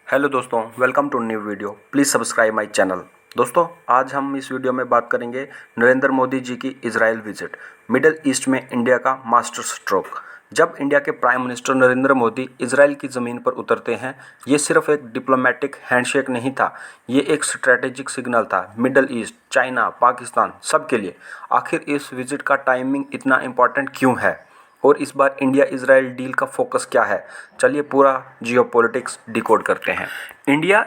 Hello दोस्तों, welcome to new video. Please subscribe my channel. दोस्तों, आज हम इस वीडियो में बात करेंगे नरेंद्र मोदी जी की इजराइल विजिट, मिडिल ईस्ट में इंडिया का मास्टर स्ट्रोक। जब इंडिया के prime minister Narendra Modi Israel की ज़मीन पर उतरते हैं, ये सिर्फ एक डिप्लोमेटिक हैंडशेक नहीं था, ये एक स्ट्रैटेजिक सिग्नल था मिडिल ईस्ट, चाइना, पाकिस्तान सबके लिए। आखिर इस विजिट का टाइमिंग इतना इम्पोर्टेंट क्यों है और इस बार इंडिया इजराइल डील का फोकस क्या है? चलिए पूरा जियोपॉलिटिक्स डिकोड करते हैं। इंडिया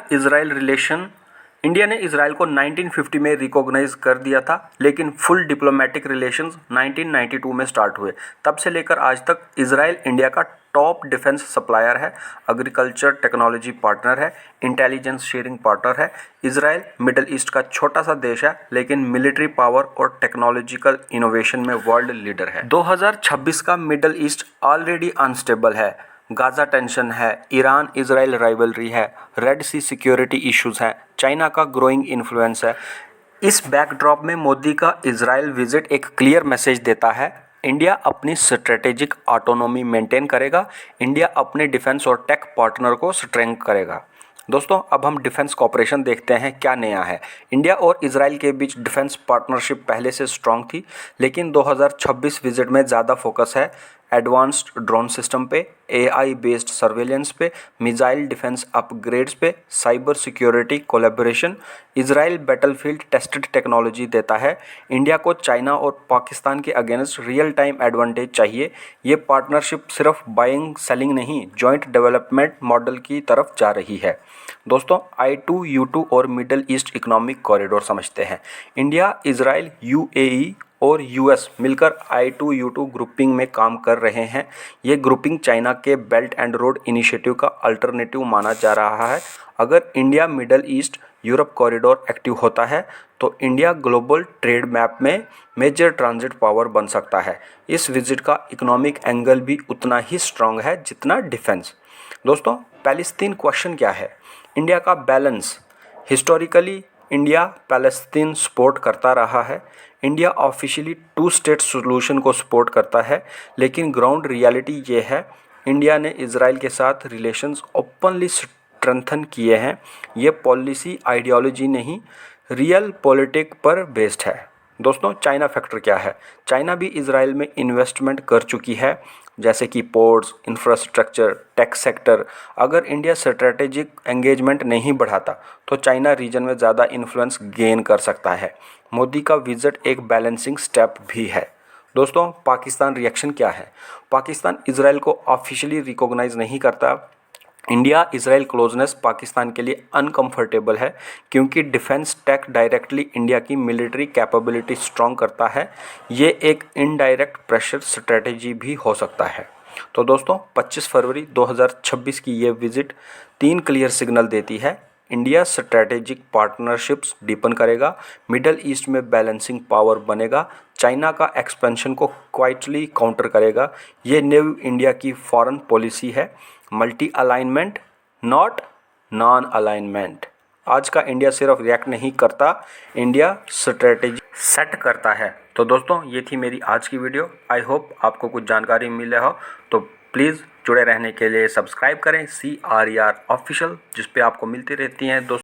ने इजराइल को 1950 में रिकॉग्नाइज कर दिया था, लेकिन फुल डिप्लोमेटिक रिलेशंस 1992 में स्टार्ट हुए। तब से लेकर आज तक इजराइल इंडिया का टॉप डिफेंस सप्लायर है, एग्रीकल्चर टेक्नोलॉजी पार्टनर है, इंटेलिजेंस शेयरिंग पार्टनर है। इजराइल मिडिल ईस्ट का छोटा सा देश है, लेकिन मिलिट्री पावर और टेक्नोलॉजिकल इनोवेशन में वर्ल्ड लीडर है। 2026 का मिडिल ईस्ट ऑलरेडी अनस्टेबल है। गाजा टेंशन है, ईरान इजराइल राइवलरी है, रेड सी सिक्योरिटी इश्यूज हैं, चाइना का ग्रोइंग इन्फ्लुएंस है। इस बैकड्रॉप में मोदी का इजराइल विजिट एक क्लियर मैसेज देता है, इंडिया अपनी स्ट्रेटेजिक ऑटोनॉमी मेंटेन करेगा, इंडिया अपने डिफेंस और टेक पार्टनर को स्ट्रेंथ करेगा। दोस्तों, अब हम डिफेंस कॉपरेशन देखते हैं, क्या नया है। इंडिया और इजराइल के बीच डिफेंस पार्टनरशिप पहले से स्ट्रांग थी, लेकिन 2026 विजिट में ज़्यादा फोकस है एडवांस्ड ड्रोन सिस्टम पे, एआई बेस्ड सर्वेलेंस पे, मिसाइल डिफेंस अपग्रेड्स पे, cyber security collaboration. Israel battlefield tested technology देता है, इंडिया को चाइना और पाकिस्तान के अगेंस्ट रियल टाइम एडवांटेज चाहिए। ये पार्टनरशिप सिर्फ बाइंग सेलिंग नहीं, जॉइंट डेवलपमेंट मॉडल की तरफ जा रही है। दोस्तों, I2U2 और मिडिल ईस्ट इकोनॉमिक कॉरिडोर समझते हैं। इंडिया, इजराइल, यूएई और यूएस मिलकर I2U2 ग्रुपिंग में काम कर रहे हैं। ये ग्रुपिंग चाइना के बेल्ट एंड रोड इनिशिएटिव का अल्टरनेटिव माना जा रहा है। अगर India middle east Europe corridor active होता है, तो इंडिया ग्लोबल ट्रेड मैप में मेजर ट्रांजिट पावर बन सकता है। इस विजिट का इकोनॉमिक एंगल भी उतना ही स्ट्रांग है जितना डिफेंस। दोस्तों, पैलेस्तीन क्वेश्चन क्या है? इंडिया का balance. Historically India Palestine support करता रहा है। India officially two state solution को सपोर्ट करता है, लेकिन ग्राउंड रियलिटी ये है, इंडिया ने इजराइल के साथ रिलेशंस ओपनली स्ट्रेंथन किए हैं। ये पॉलिसी आइडियोलॉजी नहीं, रियल पॉलिटिक पर बेस्ड है। दोस्तों, चाइना फैक्टर क्या है? चाइना भी इजराइल में इन्वेस्टमेंट कर चुकी है, जैसे कि पोर्ट्स, इंफ्रास्ट्रक्चर, टेक सेक्टर। अगर इंडिया स्ट्रेटेजिक एंगेजमेंट नहीं बढ़ाता, तो चाइना रीजन में ज़्यादा इन्फ्लुएंस गेन कर सकता है। मोदी का विजिट एक बैलेंसिंग स्टेप भी है। दोस्तों, पाकिस्तान रिएक्शन क्या है? पाकिस्तान इजराइल को ऑफिशियली रिकॉग्नाइज नहीं करता। इंडिया इजराइल क्लोजनेस पाकिस्तान के लिए अनकंफर्टेबल है, क्योंकि डिफेंस टेक डायरेक्टली इंडिया की मिलिट्री कैपेबिलिटी स्ट्रॉन्ग करता है। ये एक इनडायरेक्ट प्रेशर स्ट्रेटेजी भी हो सकता है। तो दोस्तों, 25 फरवरी 2026 की ये विजिट 3 क्लियर सिग्नल देती है। इंडिया स्ट्रैटेजिक पार्टनरशिप्स डीपन करेगा, मिडल ईस्ट में बैलेंसिंग पावर बनेगा, चाइना का एक्सपेंशन को क्वाइटली काउंटर करेगा। ये न्यू इंडिया की फॉरेन पॉलिसी है, multi alignment not non alignment. आज का इंडिया सिर्फ रिएक्ट नहीं करता, इंडिया स्ट्रेटेजी सेट करता है। तो दोस्तों, ये थी मेरी आज की वीडियो। आई होप आपको कुछ जानकारी मिले हो। तो प्लीज़ जुड़े रहने के लिए सब्सक्राइब करें CRER ऑफिशियल, जिस पे आपको मिलती रहती हैं दोस्तों।